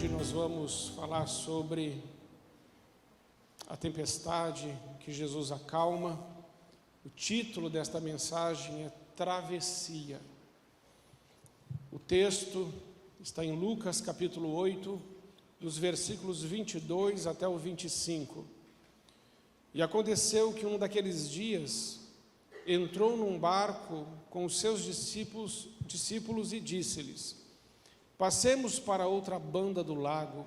Hoje nós vamos falar sobre a tempestade que Jesus acalma. O título desta mensagem é Travessia. O texto está em Lucas capítulo 8, dos versículos 22 até o 25. E aconteceu que um daqueles dias entrou num barco com os seus discípulos e disse-lhes: passemos para outra banda do lago.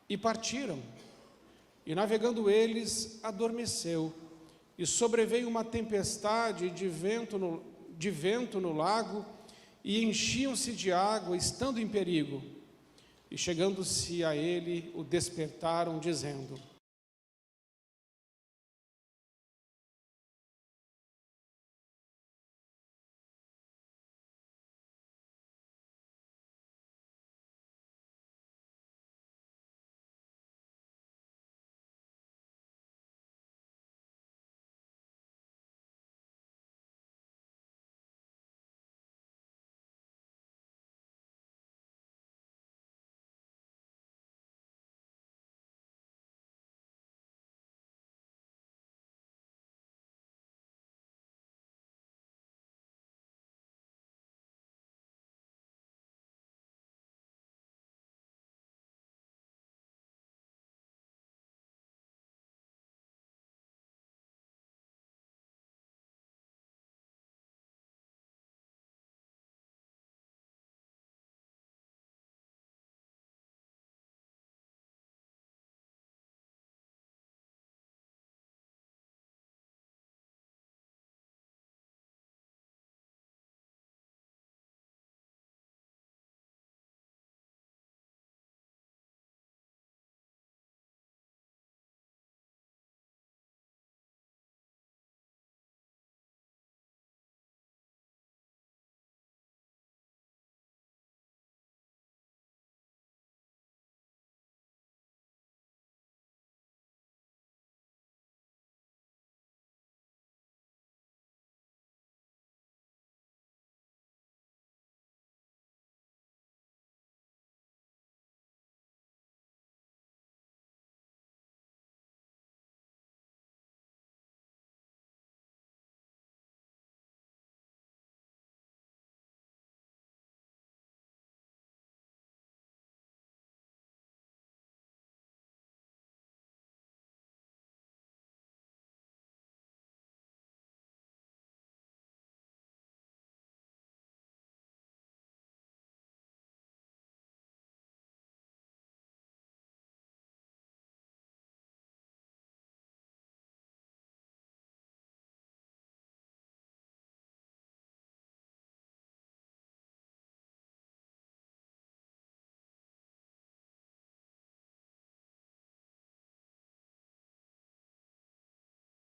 E partiram. E navegando eles, adormeceu, e sobreveio uma tempestade de vento no lago, e enchiam-se de água, estando em perigo. E chegando-se a ele, o despertaram, dizendo: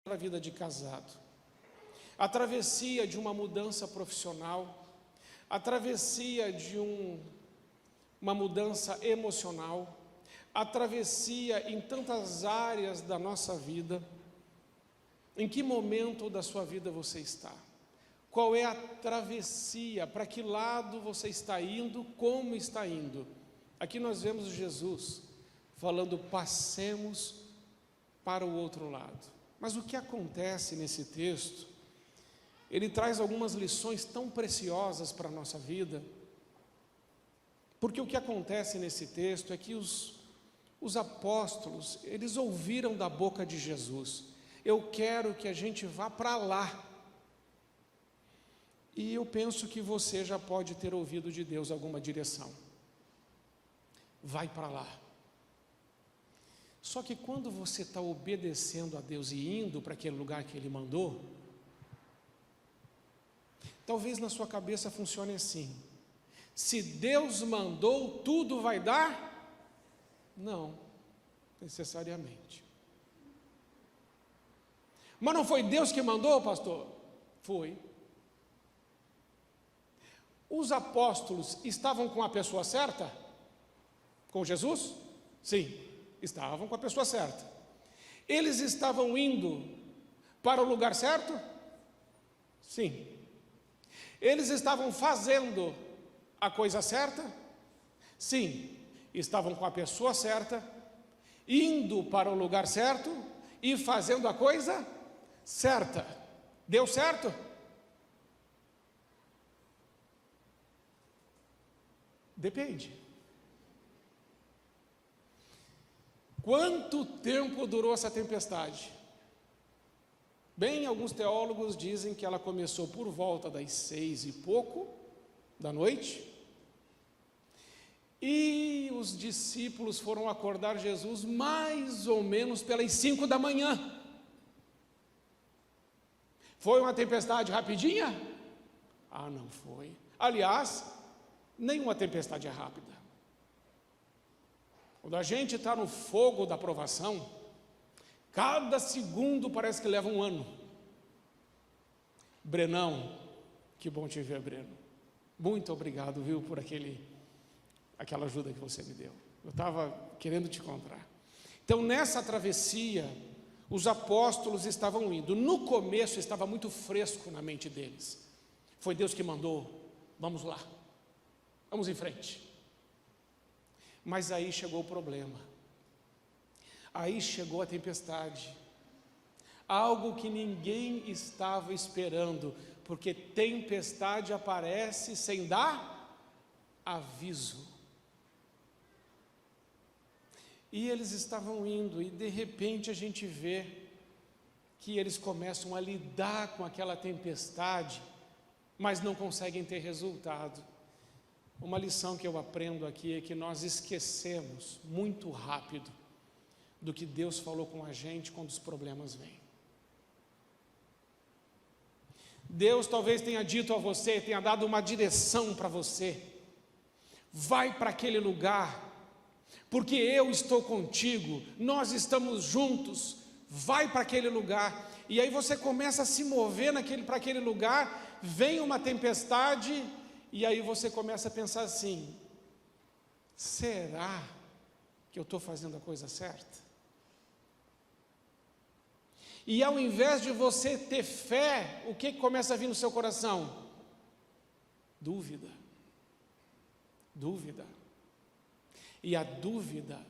a vida de casado, a travessia de uma mudança profissional, a travessia de uma mudança emocional, a travessia em tantas áreas da nossa vida. Em que momento da sua vida você está? Qual é a travessia? Para que lado você está indo? Como está indo? Aqui nós vemos Jesus falando: passemos para o outro lado. Mas o que acontece nesse texto? Ele traz algumas lições tão preciosas para a nossa vida, porque o que acontece nesse texto é que os apóstolos, eles ouviram da boca de Jesus: eu quero que a gente vá para lá. E eu penso que você já pode ter ouvido de Deus alguma direção: vai para lá. Só que quando você está obedecendo a Deus e indo para aquele lugar que Ele mandou, talvez na sua cabeça funcione assim: se Deus mandou, tudo vai dar? Não, necessariamente. Mas não foi Deus que mandou, pastor? Foi. Os apóstolos estavam com a pessoa certa? Com Jesus? Sim, estavam com a pessoa certa. Eles estavam indo para o lugar certo? Sim. Eles estavam fazendo a coisa certa? Sim. estavam com a pessoa certa, indo para o lugar certo e fazendo a coisa certa. Deu certo? Depende. Quanto tempo durou essa tempestade? Bem, alguns teólogos dizem que ela começou por volta das 6 e pouco da noite, e os discípulos foram acordar Jesus mais ou menos pelas 5 da manhã. Foi uma tempestade rapidinha? Ah, não foi. Aliás, nenhuma tempestade é rápida. Quando a gente está no fogo da provação, cada segundo parece que leva um ano. Brenão, que bom te ver, Breno. Muito obrigado, viu, por aquela ajuda que você me deu. Eu estava querendo te encontrar. Então, nessa travessia, os apóstolos estavam indo. No começo estava muito fresco na mente deles. Foi Deus que mandou, vamos lá, vamos em frente. Mas aí chegou o problema. Aí chegou a tempestade. Algo que ninguém estava esperando, porque tempestade aparece sem dar aviso. E eles estavam indo, e de repente a gente vê que eles começam a lidar com aquela tempestade, mas não conseguem ter resultado. Uma lição que eu aprendo aqui é que nós esquecemos muito rápido do que Deus falou com a gente quando os problemas vêm. Deus talvez tenha dito a você, tenha dado uma direção para você. Vai para aquele lugar, porque eu estou contigo, nós estamos juntos, vai para aquele lugar. E aí você começa a se mover para aquele lugar, vem uma tempestade, e aí você começa a pensar assim: será que eu estou fazendo a coisa certa? E ao invés de você ter fé, o que começa a vir no seu coração? Dúvida. Dúvida. E a dúvida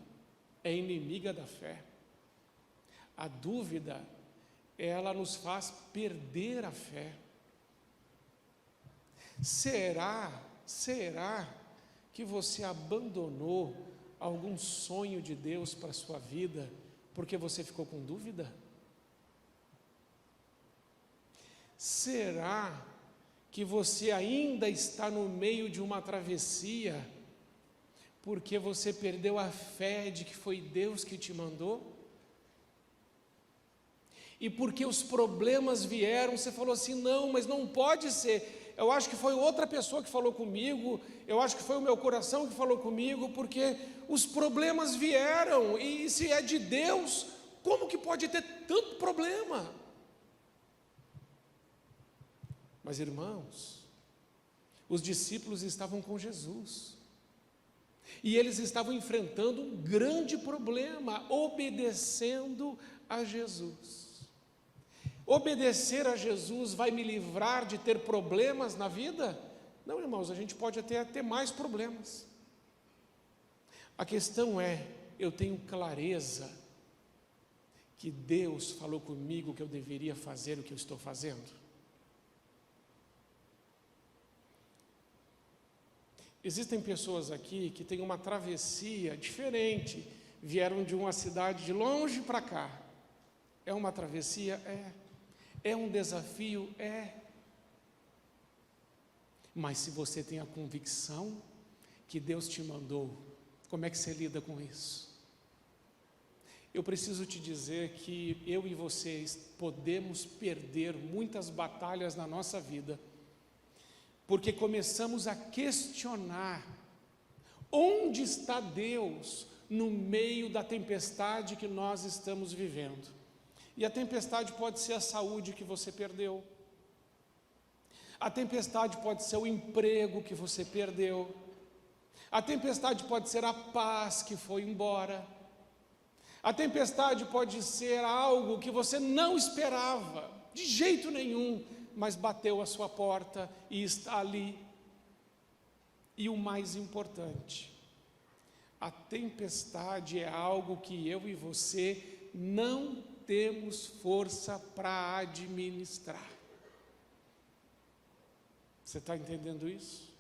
é inimiga da fé. A dúvida, ela nos faz perder a fé. Será que você abandonou algum sonho de Deus para a sua vida porque você ficou com dúvida? Será que você ainda está no meio de uma travessia porque você perdeu a fé de que foi Deus que te mandou? E porque os problemas vieram, você falou assim: não, mas não pode ser. Eu acho que foi outra pessoa que falou comigo, eu acho que foi o meu coração que falou comigo, porque os problemas vieram, e se é de Deus, como que pode ter tanto problema? Mas, irmãos, os discípulos estavam com Jesus, e eles estavam enfrentando um grande problema, obedecendo a Jesus. Obedecer a Jesus vai me livrar de ter problemas na vida? Não, irmãos, a gente pode até ter mais problemas. A questão é, eu tenho clareza que Deus falou comigo que eu deveria fazer o que eu estou fazendo? Existem pessoas aqui que têm uma travessia diferente, vieram de uma cidade de longe para cá. É uma travessia? É um desafio? Mas se você tem a convicção que Deus te mandou, como é que você lida com isso? Eu preciso te dizer que eu e vocês podemos perder muitas batalhas na nossa vida, porque começamos a questionar onde está Deus no meio da tempestade que nós estamos vivendo. E a tempestade pode ser a saúde que você perdeu, a tempestade pode ser o emprego que você perdeu, a tempestade pode ser a paz que foi embora, a tempestade pode ser algo que você não esperava, de jeito nenhum, mas bateu a sua porta e está ali. E o mais importante, A tempestade é algo que eu e você não temos força para administrar. Você está entendendo isso?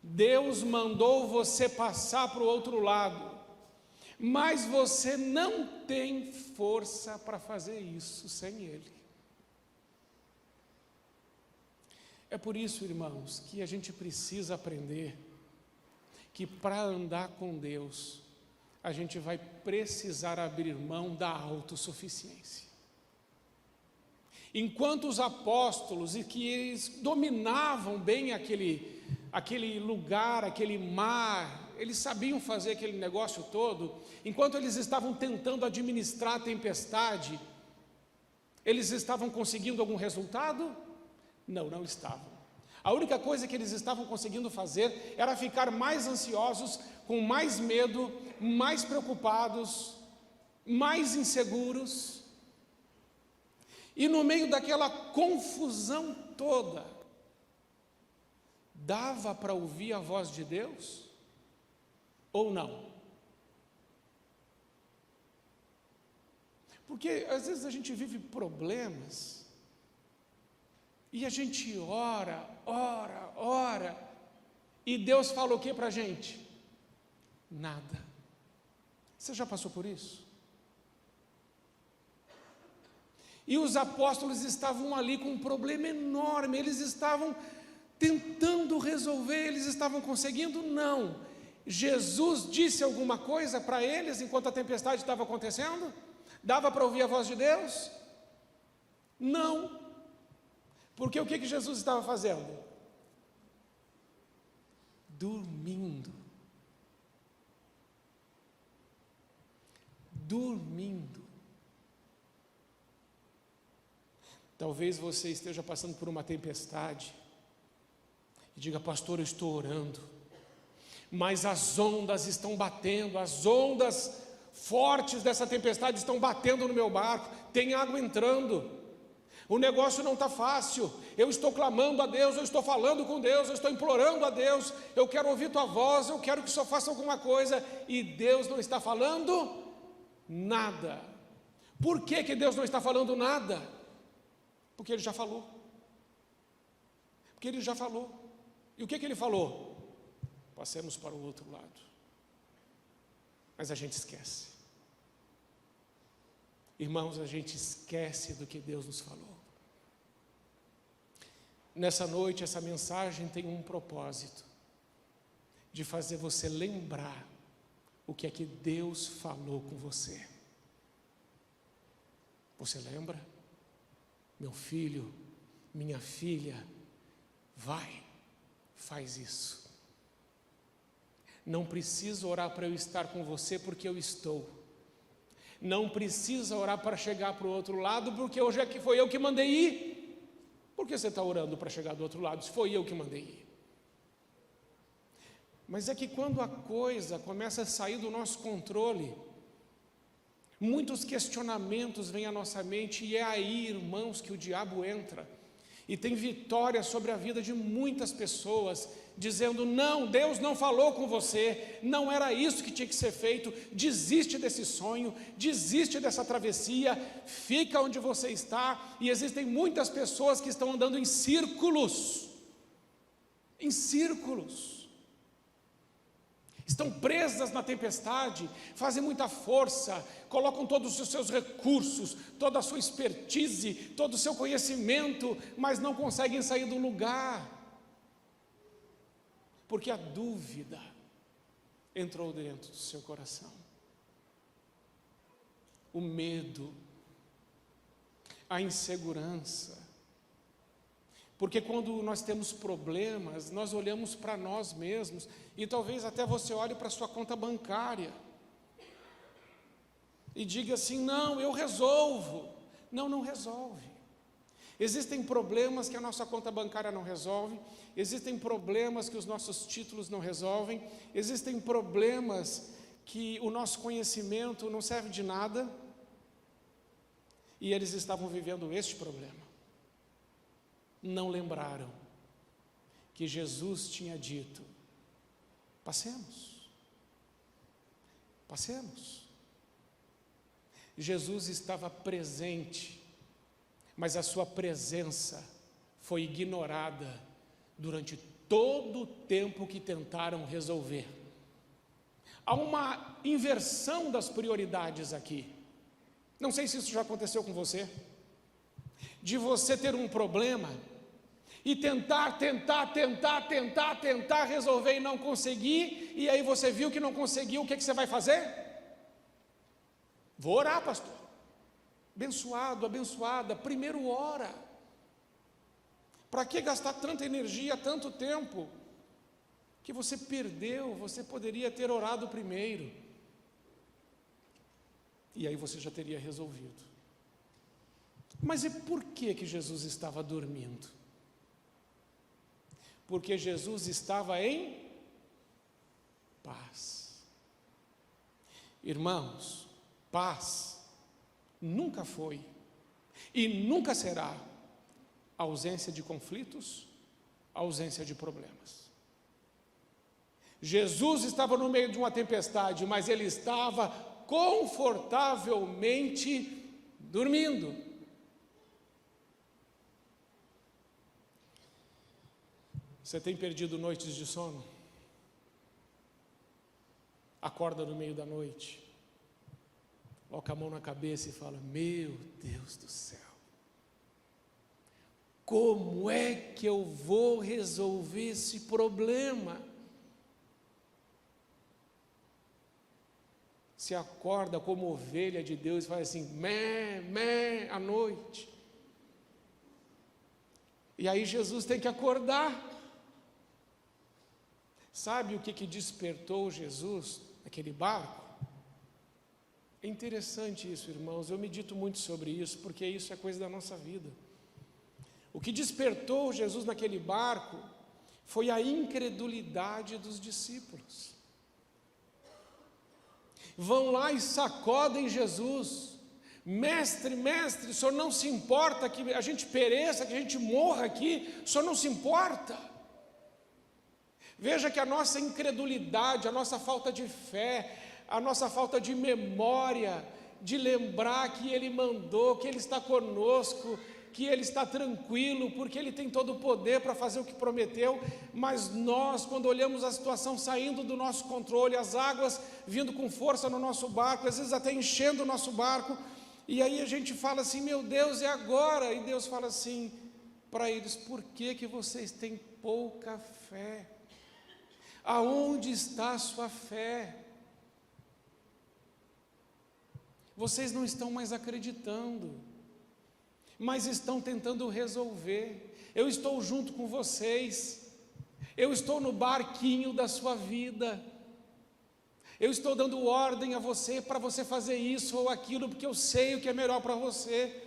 Deus mandou você passar para o outro lado, mas você não tem força para fazer isso sem Ele. É por isso, irmãos, que a gente precisa aprender que para andar com Deus, a gente vai precisar abrir mão da autossuficiência. Enquanto os apóstolos, e que eles dominavam bem aquele lugar, aquele mar, eles sabiam fazer aquele negócio todo, enquanto eles estavam tentando administrar a tempestade, eles estavam conseguindo algum resultado? Não, não estavam. A única coisa que eles estavam conseguindo fazer era ficar mais ansiosos, com mais medo, mais preocupados, mais inseguros. E no meio daquela confusão toda, dava para ouvir a voz de Deus? Ou não? Porque às vezes a gente vive problemas, e a gente ora, e Deus fala o que para a gente? Nada. Você já passou por isso? E os apóstolos estavam ali com um problema enorme, eles estavam tentando resolver, eles estavam conseguindo? Não. Jesus disse alguma coisa para eles enquanto a tempestade estava acontecendo? Dava para ouvir a voz de Deus? Não. Porque o que Jesus estava fazendo? Dormindo. Talvez você esteja passando por uma tempestade e diga: pastor, eu estou orando, mas as ondas estão batendo, as ondas fortes dessa tempestade estão batendo no meu barco, tem água entrando. O negócio não está fácil, eu estou clamando a Deus, eu estou falando com Deus, eu estou implorando a Deus, eu quero ouvir tua voz, eu quero que o Senhor faça alguma coisa, e Deus não está falando nada. Por que Deus não está falando nada? Porque Ele já falou. E o que Ele falou? Passemos para o outro lado. Mas a gente esquece. Irmãos, a gente esquece do que Deus nos falou. Nessa noite, essa mensagem tem um propósito: de fazer você lembrar o que é que Deus falou com você. Você lembra? Meu filho, minha filha, vai, faz isso. Não precisa orar para eu estar com você, porque eu estou. Não precisa orar para chegar para o outro lado, porque hoje é que foi eu que mandei ir. Por que você está orando para chegar do outro lado, se foi eu que mandei ir? Mas é que quando a coisa começa a sair do nosso controle, muitos questionamentos vêm à nossa mente, e é aí, irmãos, que o diabo entra e tem vitória sobre a vida de muitas pessoas, dizendo: não, Deus não falou com você, não era isso que tinha que ser feito, desiste desse sonho, desiste dessa travessia, fica onde você está. E existem muitas pessoas que estão andando em círculos, estão presas na tempestade, fazem muita força, colocam todos os seus recursos, toda a sua expertise, todo o seu conhecimento, mas não conseguem sair do lugar, porque a dúvida entrou dentro do seu coração, o medo, a insegurança. Porque quando nós temos problemas, nós olhamos para nós mesmos, e talvez até você olhe para a sua conta bancária e diga assim: não, eu resolvo. Não, não resolve. Existem problemas que a nossa conta bancária não resolve, existem problemas que os nossos títulos não resolvem, existem problemas que o nosso conhecimento não serve de nada, e eles estavam vivendo este problema. Não lembraram que Jesus tinha dito: passemos. Passemos. Jesus estava presente, mas a sua presença foi ignorada durante todo o tempo que tentaram resolver. Há uma inversão das prioridades aqui. Não sei se isso já aconteceu com você, de você ter um problema e tentar resolver e não conseguir, e aí você viu que não conseguiu, o que você vai fazer? Vou orar, pastor. Abençoado, abençoada, primeiro ora. Para que gastar tanta energia, tanto tempo, que você perdeu? Você poderia ter orado primeiro, e aí você já teria resolvido. Mas e por que Jesus estava dormindo? Porque Jesus estava em paz. Irmãos, paz nunca foi e nunca será ausência de conflitos, ausência de problemas. Jesus estava no meio de uma tempestade, mas ele estava confortavelmente dormindo. Você tem perdido noites de sono? Acorda no meio da noite, coloca a mão na cabeça e fala: meu Deus do céu, como é que eu vou resolver esse problema? Se acorda como ovelha de Deus e faz assim, mé, mé, à noite. E aí Jesus tem que acordar. Sabe o que despertou Jesus naquele barco? É interessante isso, irmãos, eu medito muito sobre isso, porque isso é coisa da nossa vida. O que despertou Jesus naquele barco foi a incredulidade dos discípulos. Vão lá e sacodem Jesus: mestre, mestre, o senhor não se importa que a gente pereça, que a gente morra aqui, o senhor não se importa? Veja que a nossa incredulidade, a nossa falta de fé, a nossa falta de memória, de lembrar que Ele mandou, que Ele está conosco, que Ele está tranquilo, porque Ele tem todo o poder para fazer o que prometeu, mas nós, quando olhamos a situação saindo do nosso controle, as águas vindo com força no nosso barco, às vezes até enchendo o nosso barco, e aí a gente fala assim, meu Deus, é agora, e Deus fala assim para eles: por que vocês têm pouca fé? Aonde está a sua fé? Vocês não estão mais acreditando, mas estão tentando resolver. Eu estou junto com vocês, eu estou no barquinho da sua vida, eu estou dando ordem a você para você fazer isso ou aquilo, porque eu sei o que é melhor para você.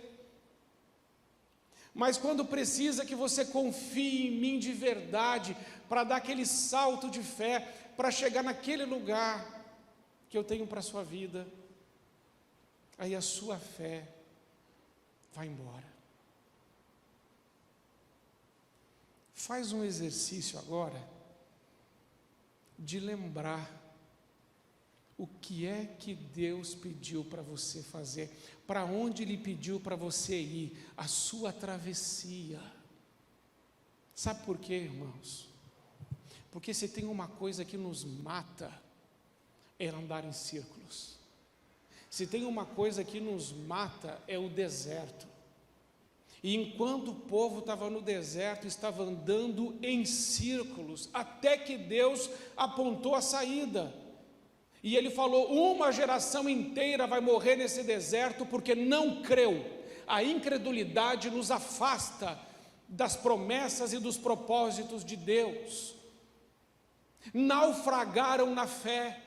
Mas quando precisa que você confie em mim de verdade, para dar aquele salto de fé, para chegar naquele lugar que eu tenho para a sua vida, aí a sua fé vai embora. Faz um exercício agora de lembrar o que é que Deus pediu para você fazer, para onde Ele pediu para você ir, a sua travessia. Sabe por quê, irmãos? Porque se tem uma coisa que nos mata, é andar em círculos. Se tem uma coisa que nos mata, é o deserto. E enquanto o povo estava no deserto, estava andando em círculos, até que Deus apontou a saída. E Ele falou: uma geração inteira vai morrer nesse deserto, porque não creu. A incredulidade nos afasta das promessas e dos propósitos de Deus. Naufragaram na fé,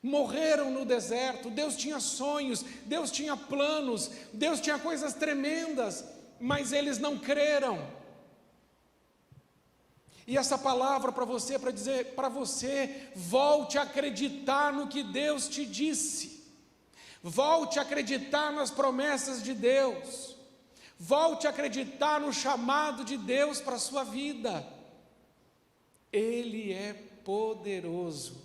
morreram no deserto. Deus tinha sonhos, Deus tinha planos, Deus tinha coisas tremendas, mas eles não creram. E essa palavra para você, para dizer para você: volte a acreditar no que Deus te disse, volte a acreditar nas promessas de Deus, volte a acreditar no chamado de Deus para a sua vida. Ele é poderoso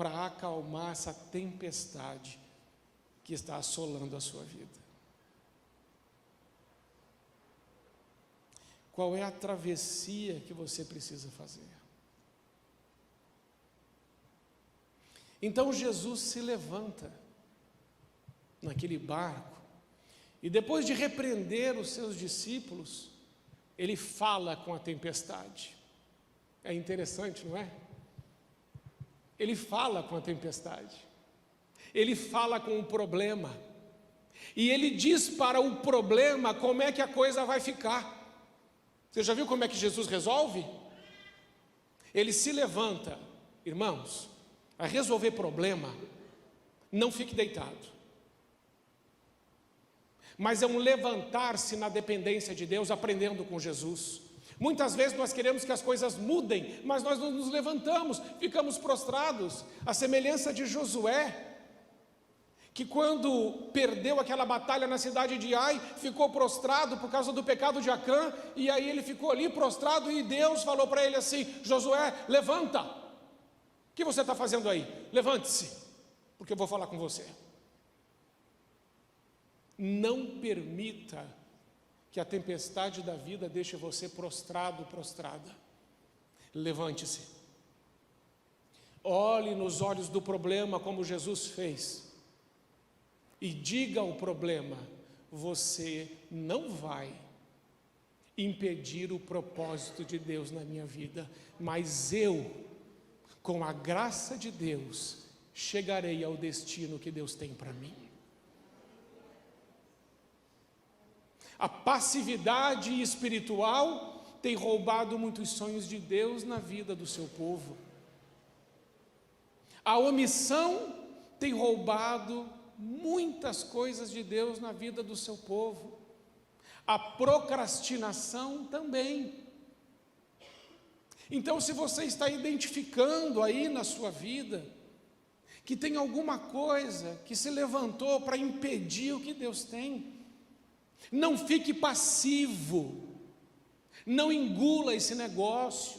para acalmar essa tempestade que está assolando a sua vida? Qual é a travessia que você precisa fazer? Então Jesus se levanta naquele barco e depois de repreender os seus discípulos, ele fala com a tempestade. É interessante, não é? Ele fala com a tempestade. Ele fala com o problema. E ele diz para o problema como é que a coisa vai ficar. Você já viu como é que Jesus resolve? Ele se levanta, irmãos, a resolver problema, não fique deitado. Mas é um levantar-se na dependência de Deus, aprendendo com Jesus. Muitas vezes nós queremos que as coisas mudem, mas nós não nos levantamos, ficamos prostrados. A semelhança de Josué, que quando perdeu aquela batalha na cidade de Ai, ficou prostrado por causa do pecado de Acã, e aí ele ficou ali prostrado, e Deus falou para ele assim: Josué, levanta. O que você está fazendo aí? Levante-se, porque eu vou falar com você. Não permita que a tempestade da vida deixe você prostrado, prostrada. Levante-se. Olhe nos olhos do problema como Jesus fez. E diga ao problema: você não vai impedir o propósito de Deus na minha vida, mas eu, com a graça de Deus, chegarei ao destino que Deus tem para mim. A passividade espiritual tem roubado muitos sonhos de Deus na vida do seu povo. A omissão tem roubado muitas coisas de Deus na vida do seu povo. A procrastinação também. Então, se você está identificando aí na sua vida que tem alguma coisa que se levantou para impedir o que Deus tem, não fique passivo, não engula esse negócio.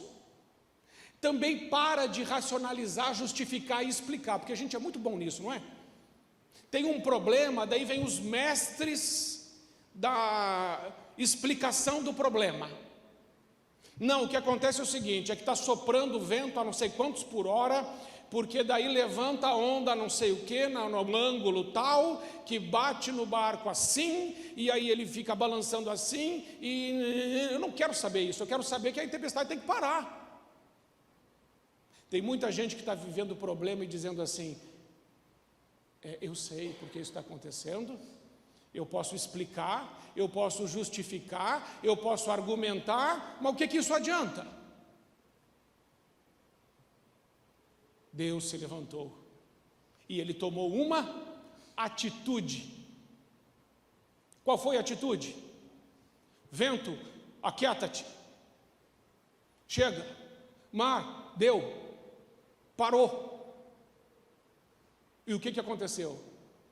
Também para de racionalizar, justificar e explicar, porque a gente é muito bom nisso, não é? Tem um problema, daí vem os mestres da explicação do problema. Não, o que acontece é o seguinte, é que está soprando vento a não sei quantos por hora, porque daí levanta a onda não sei o que, no ângulo tal, que bate no barco assim, e aí ele fica balançando assim, e eu não quero saber isso, eu quero saber que a tempestade tem que parar. Tem muita gente que está vivendo o problema e dizendo assim: eu sei porque isso está acontecendo, eu posso explicar, eu posso justificar, eu posso argumentar, mas o que isso adianta? Deus se levantou e ele tomou uma atitude. Qual foi a atitude? Vento, aquieta-te. Chega. Mar, deu. Parou. E o que aconteceu?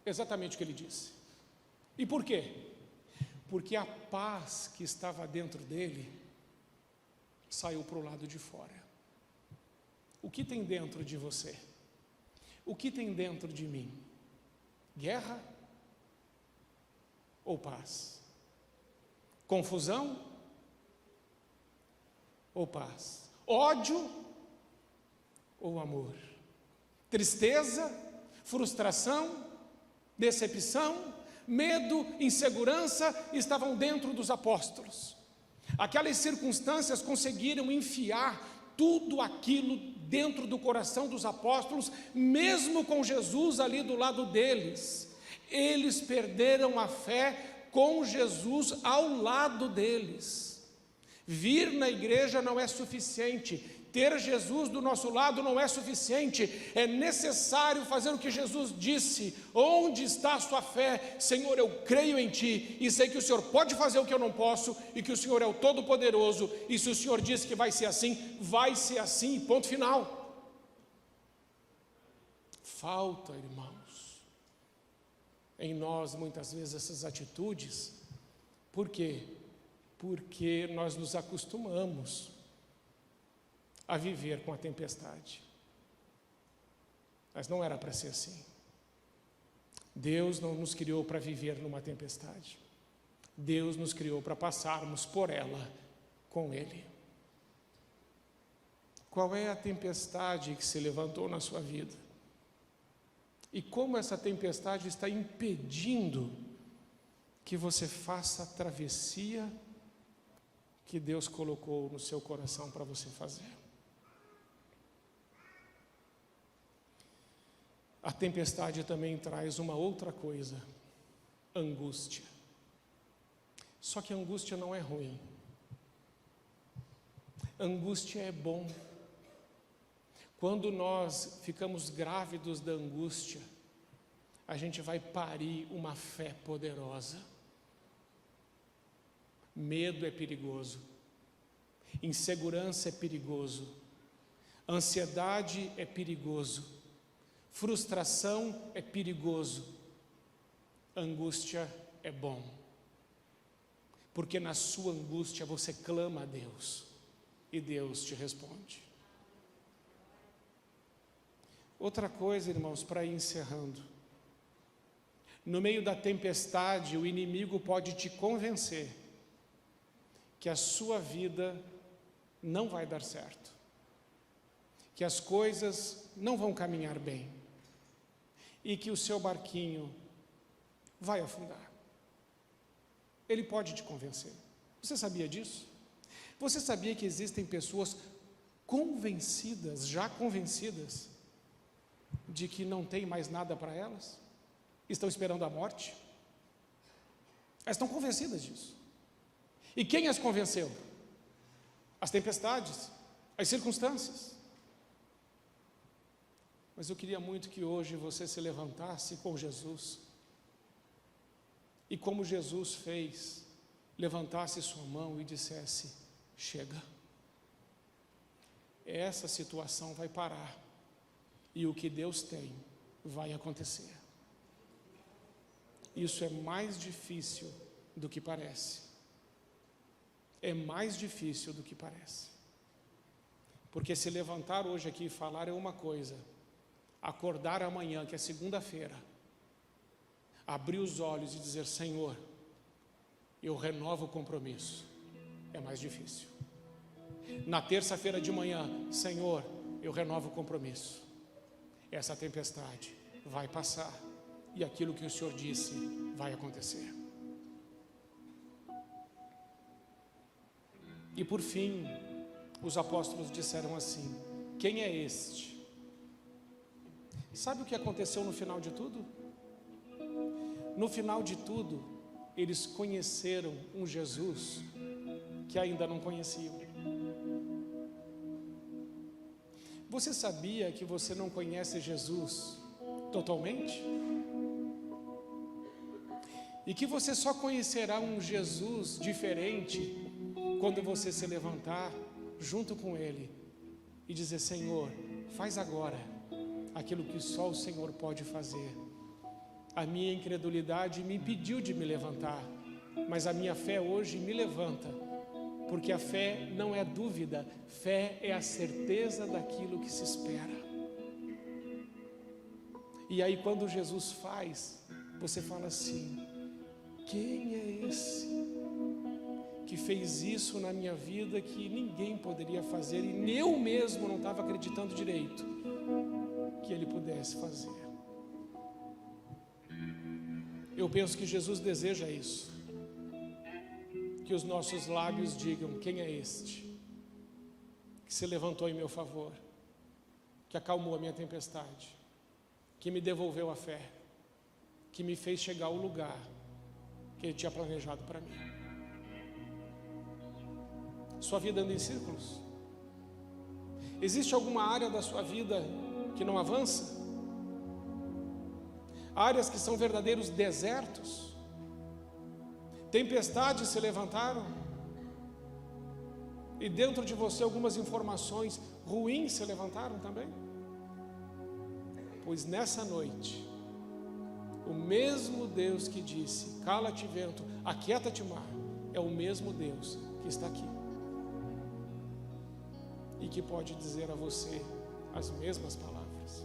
Exatamente o que ele disse. E por quê? Porque a paz que estava dentro dele saiu para o lado de fora. O que tem dentro de você? O que tem dentro de mim? Guerra ou paz? Confusão ou paz? Ódio ou amor? Tristeza, frustração, decepção, medo, insegurança estavam dentro dos apóstolos. Aquelas circunstâncias conseguiram enfiar tudo aquilo dentro do coração dos apóstolos, mesmo com Jesus ali do lado deles. Eles perderam a fé com Jesus ao lado deles. Vir na igreja não é suficiente, ter Jesus do nosso lado não é suficiente, é necessário fazer o que Jesus disse: onde está a sua fé? Senhor, eu creio em Ti, e sei que o Senhor pode fazer o que eu não posso, e que o Senhor é o Todo-Poderoso, e se o Senhor disse que vai ser assim, ponto final. Falta, irmãos, em nós muitas vezes essas atitudes. Por quê? Porque nós nos acostumamos a viver com a tempestade. Mas não era para ser assim. Deus não nos criou para viver numa tempestade. Deus nos criou para passarmos por ela com Ele. Qual é a tempestade que se levantou na sua vida? E como essa tempestade está impedindo que você faça a travessia que Deus colocou no seu coração para você fazer? A tempestade também traz uma outra coisa: angústia. Só que a angústia não é ruim. Angústia é bom. Quando nós ficamos grávidos da angústia, a gente vai parir uma fé poderosa. Medo é perigoso, insegurança é perigoso, ansiedade é perigoso, frustração é perigoso, angústia é bom, porque na sua angústia você clama a Deus e Deus te responde. Outra coisa, irmãos, para ir encerrando: no meio da tempestade, o inimigo pode te convencer que a sua vida não vai dar certo, que as coisas não vão caminhar bem e que o seu barquinho vai afundar. Ele pode te convencer. Você sabia disso? Você sabia que existem pessoas convencidas, já convencidas, de que não tem mais nada para elas? Estão esperando a morte? Elas estão convencidas disso. E quem as convenceu? As tempestades, as circunstâncias. Mas eu queria muito que hoje você se levantasse com Jesus e, como Jesus fez, levantasse sua mão e dissesse: chega, essa situação vai parar e o que Deus tem vai acontecer. Isso é mais difícil do que parece. É mais difícil do que parece. Porque se levantar hoje aqui e falar é uma coisa, acordar amanhã, que é segunda-feira, abrir os olhos e dizer: Senhor, eu renovo o compromisso, é mais difícil. Na terça-feira de manhã: Senhor, eu renovo o compromisso. Essa tempestade vai passar e aquilo que o Senhor disse vai acontecer. E por fim, os apóstolos disseram assim: quem é este? Sabe o que aconteceu no final de tudo? No final de tudo, eles conheceram um Jesus que ainda não conheciam. Você sabia que você não conhece Jesus totalmente? E que você só conhecerá um Jesus diferente quando você se levantar junto com Ele e dizer: Senhor, faz agora aquilo que só o Senhor pode fazer. A minha incredulidade me impediu de me levantar, mas a minha fé hoje me levanta, porque a fé não é dúvida, fé é a certeza daquilo que se espera. E aí quando Jesus faz, você fala assim: quem é esse que fez isso na minha vida que ninguém poderia fazer e eu mesmo não estava acreditando direito que Ele pudesse fazer? Eu penso que Jesus deseja isso, que os nossos lábios digam: quem é este que se levantou em meu favor, que acalmou a minha tempestade, que me devolveu a fé, que me fez chegar ao lugar que Ele tinha planejado para mim. Sua vida anda em círculos? Existe alguma área da sua vida que não avança? Áreas que são verdadeiros desertos? Tempestades se levantaram? E dentro de você algumas informações ruins se levantaram também? Pois nessa noite, o mesmo Deus que disse: cala-te vento, aquieta-te mar, é o mesmo Deus que está aqui e que pode dizer a você as mesmas palavras.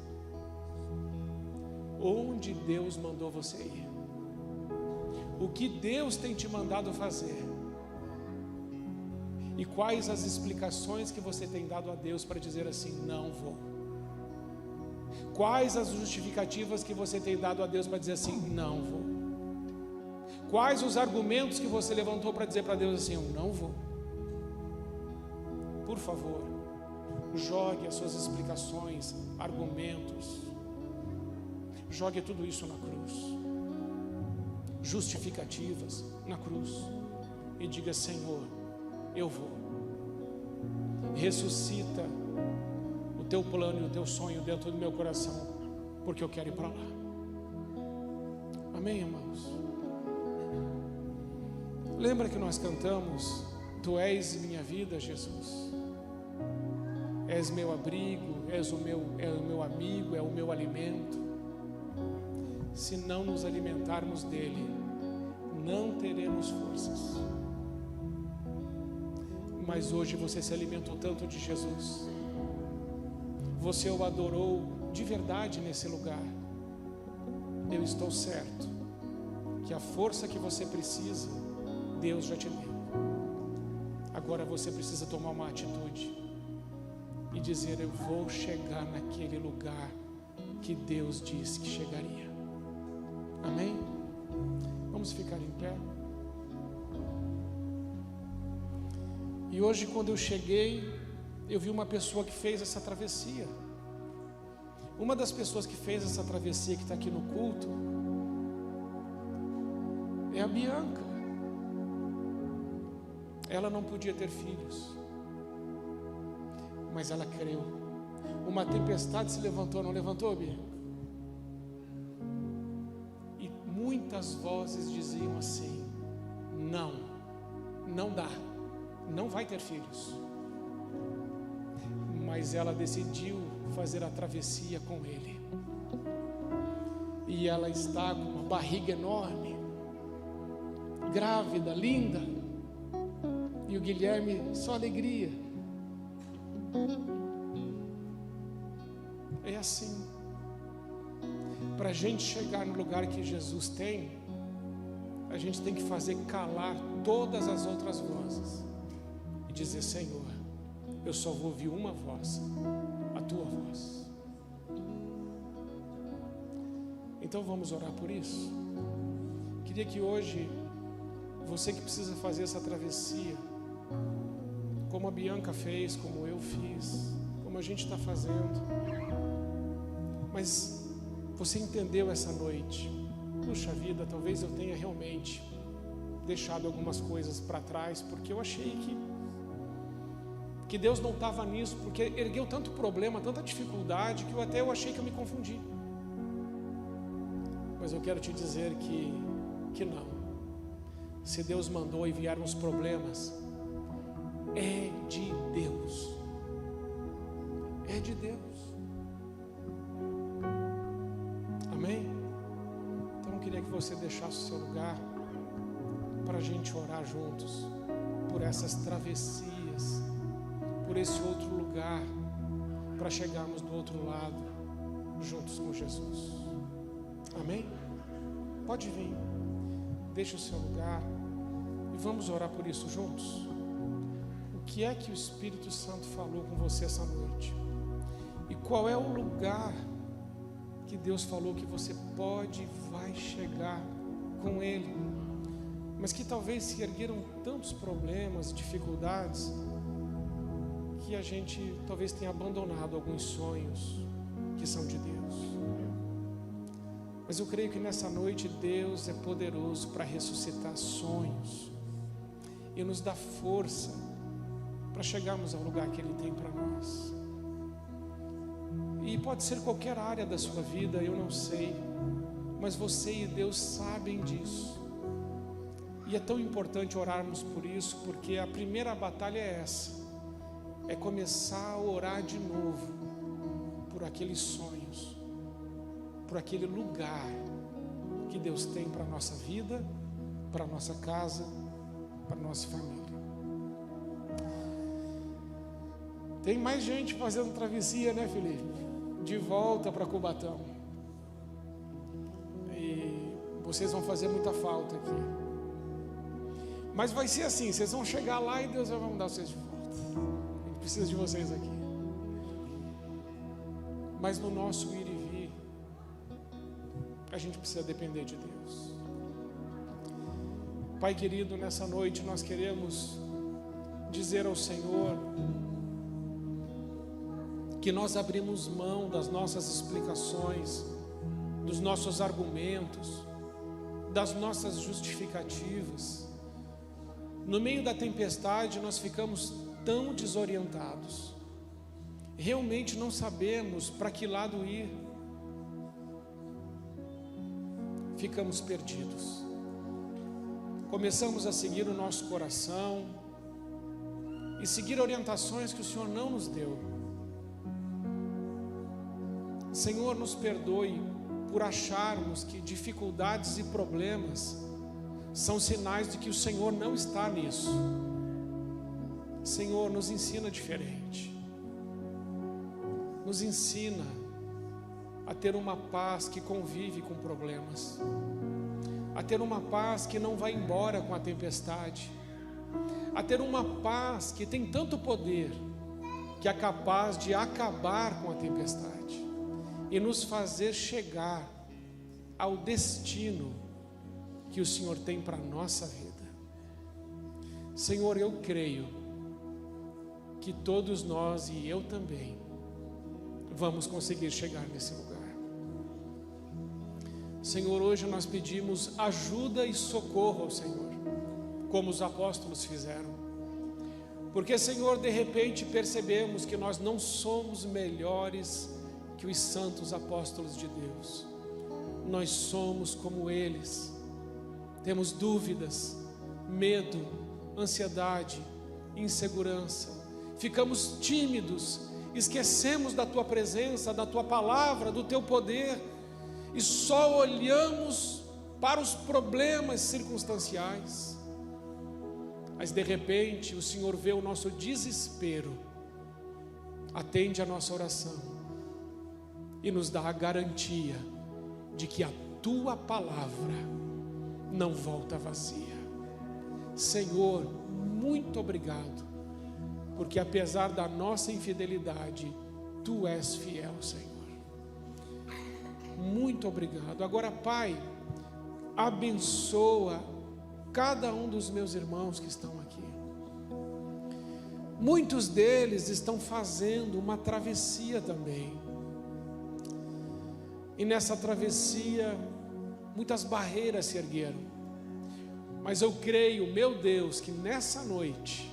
onde Deus mandou você ir. O que Deus tem te mandado fazer. E quais as explicações que você tem dado a Deus para dizer assim, não vou. Quais as justificativas que você tem dado a Deus para dizer assim, não vou. Quais os argumentos que você levantou para dizer para Deus assim, eu não vou. Por favor, jogue as suas explicações, argumentos, jogue tudo isso na cruz, justificativas na cruz, e diga, Senhor, eu vou. Ressuscita o teu plano e o teu sonho dentro do meu coração, porque eu quero ir para lá. Amém, irmãos? Lembra que nós cantamos, Tu és minha vida, Jesus. És meu abrigo, és o meu amigo, é o meu alimento. Se não nos alimentarmos dele, não teremos forças. Mas hoje você se alimentou tanto de Jesus, você o adorou de verdade nesse lugar. Eu estou certo que a força que você precisa, Deus já te deu. Agora você precisa tomar uma atitude e dizer, eu vou chegar naquele lugar que Deus disse que chegaria. Amém? Vamos ficar em pé. E hoje, quando eu cheguei, eu vi uma pessoa que fez essa travessia. Uma das pessoas que fez essa travessia, que está aqui no culto, é a Bianca. Ela não podia ter filhos, mas ela creu. Uma tempestade se levantou, não levantou, Bia? E muitas vozes diziam assim, não dá, não vai ter filhos. Mas ela decidiu fazer a travessia com ele. E ela está com uma barriga enorme, grávida, linda. E o Guilherme, só alegria. É assim. Para a gente chegar no lugar que Jesus tem, a gente tem que fazer calar todas as outras vozes e dizer, Senhor, eu só vou ouvir uma voz, a tua voz. Então vamos orar por isso. Queria que hoje, você que precisa fazer essa travessia, como a Bianca fez, como eu fiz, como a gente está fazendo, mas você entendeu essa noite, puxa vida, talvez eu tenha realmente deixado algumas coisas para trás, porque eu achei que Deus não estava nisso, porque ergueu tanto problema, tanta dificuldade, que eu achei que eu me confundi. Mas eu quero te dizer que não. Se Deus mandou e vieram os problemas, é de Deus. É de Deus. Amém? Então eu queria que você deixasse o seu lugar para a gente orar juntos por essas travessias, por esse outro lugar, para chegarmos do outro lado, juntos com Jesus. Amém? Pode vir, deixa o seu lugar e vamos orar por isso juntos. O que é que o Espírito Santo falou com você essa noite? E qual é o lugar que Deus falou que você pode e vai chegar com Ele, mas que talvez se ergueram tantos problemas, dificuldades, que a gente talvez tenha abandonado alguns sonhos que são de Deus. Mas eu creio que nessa noite Deus é poderoso para ressuscitar sonhos e nos dar força para chegarmos ao lugar que Ele tem para nós. E pode ser qualquer área da sua vida, eu não sei, mas você e Deus sabem disso. E é tão importante orarmos por isso, porque a primeira batalha é essa, é começar a orar de novo por aqueles sonhos, por aquele lugar que Deus tem para a nossa vida, para a nossa casa, para a nossa família. Tem mais gente fazendo travessia, né, Felipe? De volta para Cubatão. vocês vão fazer muita falta aqui. Mas vai ser assim, vocês vão chegar lá e Deus vai mandar vocês de volta. A gente precisa de vocês aqui. Mas no nosso ir e vir, a gente precisa depender de Deus. Pai querido, nessa noite nós queremos dizer ao Senhor que nós abrimos mão das nossas explicações, dos nossos argumentos, das nossas justificativas. No meio da tempestade nós ficamos tão desorientados, realmente não sabemos para que lado ir, ficamos perdidos. Começamos a seguir o nosso coração e seguir orientações que o Senhor não nos deu. Senhor, nos perdoe por acharmos que dificuldades e problemas são sinais de que o Senhor não está nisso. Senhor, nos ensina diferente. Nos ensina a ter uma paz que convive com problemas, a ter uma paz que não vai embora com a tempestade, a ter uma paz que tem tanto poder que é capaz de acabar com a tempestade e nos fazer chegar ao destino que o Senhor tem para a nossa vida. Senhor, eu creio que todos nós, e eu também, vamos conseguir chegar nesse lugar. Senhor, hoje nós pedimos ajuda e socorro ao Senhor, como os apóstolos fizeram. Porque, Senhor, de repente percebemos que nós não somos melhores que os santos apóstolos de Deus. Nós somos como eles. Temos dúvidas, medo, ansiedade, insegurança. Ficamos tímidos, esquecemos da Tua presença, da Tua palavra, do Teu poder, e só olhamos para os problemas circunstanciais. Mas de repente o Senhor vê o nosso desespero, atende a nossa oração e nos dá a garantia de que a Tua palavra não volta vazia. Senhor, muito obrigado, porque apesar da nossa infidelidade, Tu és fiel, Senhor. Muito obrigado. Agora, Pai, abençoa cada um dos meus irmãos que estão aqui. Muitos deles estão fazendo uma travessia também. E nessa travessia, muitas barreiras se ergueram. Mas eu creio, meu Deus, que nessa noite,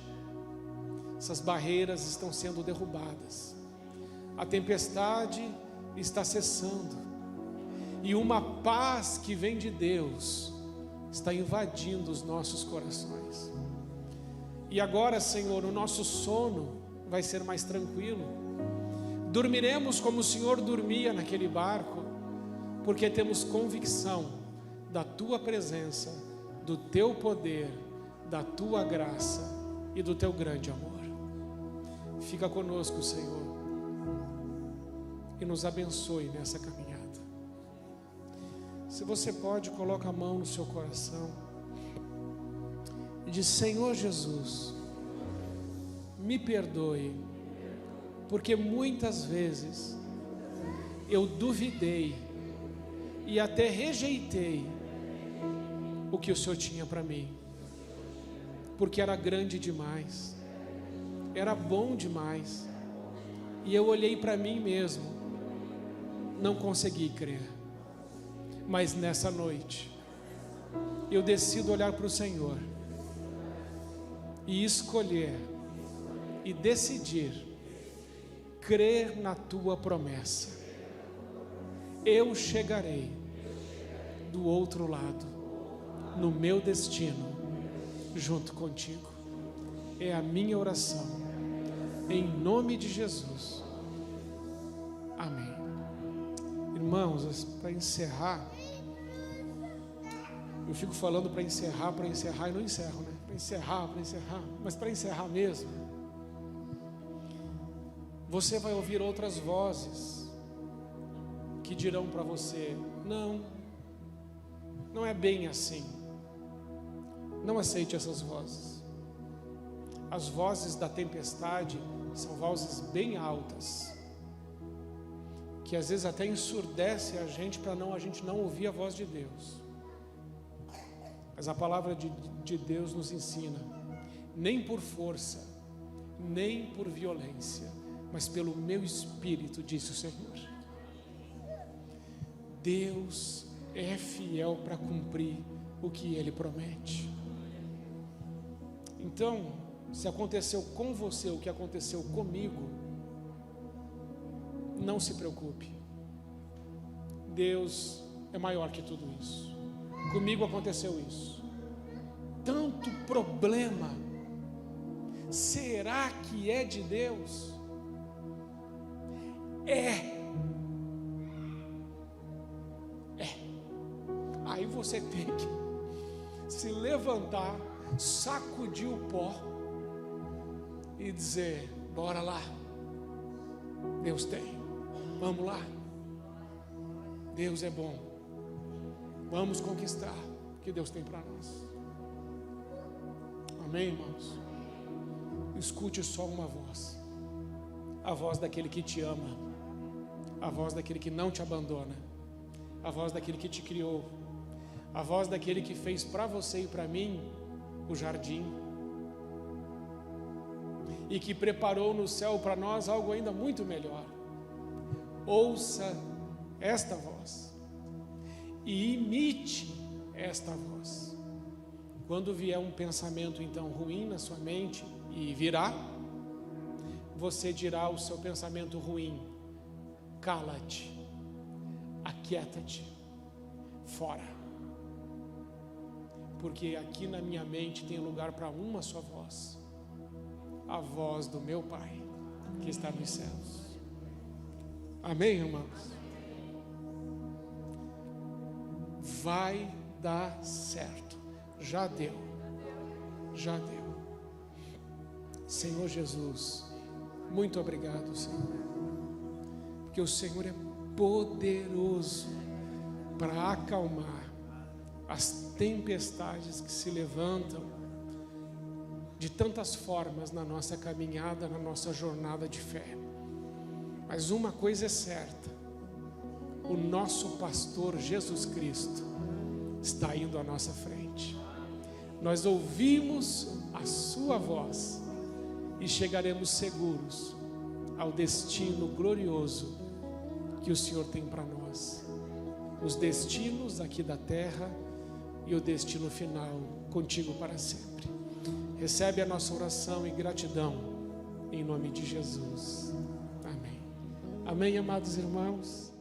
essas barreiras estão sendo derrubadas. A tempestade está cessando. E uma paz que vem de Deus está invadindo os nossos corações. E agora, Senhor, o nosso sono vai ser mais tranquilo. Dormiremos como o Senhor dormia naquele barco, porque temos convicção da Tua presença, do Teu poder, da Tua graça e do Teu grande amor. Fica conosco, Senhor, e nos abençoe nessa caminhada. Se você pode, coloca a mão no seu coração e diz: Senhor Jesus, me perdoe, porque muitas vezes eu duvidei e até rejeitei o que o Senhor tinha para mim, porque era grande demais, era bom demais, e eu olhei para mim mesmo, não consegui crer. Mas nessa noite, eu decido olhar para o Senhor e escolher e decidir crer na Tua promessa. Eu chegarei do outro lado, no meu destino, junto contigo. É a minha oração, em nome de Jesus. Amém. Irmãos, para encerrar, eu fico falando para encerrar e não encerro, né? Para encerrar, mas para encerrar mesmo, você vai ouvir outras vozes que dirão para você: não, não é bem assim. Não aceite essas vozes. As vozes da tempestade são vozes bem altas, que às vezes até ensurdece a gente para a gente não ouvir a voz de Deus. Mas a palavra de Deus nos ensina: nem por força, nem por violência, mas pelo meu espírito, disse o Senhor. Deus é fiel para cumprir o que Ele promete. Então, se aconteceu com você o que aconteceu comigo, não se preocupe. Deus é maior que tudo isso. Comigo aconteceu isso. Tanto problema. Será que é de Deus? É. Aí você tem que se levantar, sacudir o pó e dizer: bora lá, Deus tem, vamos lá, Deus é bom, vamos conquistar o que Deus tem para nós. Amém, irmãos? Escute só uma voz, a voz daquele que te ama, a voz daquele que não te abandona, a voz daquele que te criou, a voz daquele que fez para você e para mim o jardim, e que preparou no céu para nós algo ainda muito melhor. Ouça esta voz e imite esta voz. Quando vier um pensamento então ruim na sua mente, e virá, você dirá ao seu pensamento ruim: cala-te, aquieta-te, fora. Porque aqui na minha mente tem lugar para uma só voz, a voz do meu Pai que está nos céus. Amém, irmãos? Vai dar certo. Já deu. Já deu. Senhor Jesus, muito obrigado, Senhor, porque o Senhor é poderoso para acalmar as tempestades que se levantam de tantas formas na nossa caminhada, na nossa jornada de fé. Mas uma coisa é certa: o nosso pastor Jesus Cristo está indo à nossa frente. Nós ouvimos a sua voz e chegaremos seguros ao destino glorioso que o Senhor tem para nós. Os destinos aqui da terra e o destino final contigo para sempre. Recebe a nossa oração e gratidão em nome de Jesus. Amém. Amém, amados irmãos.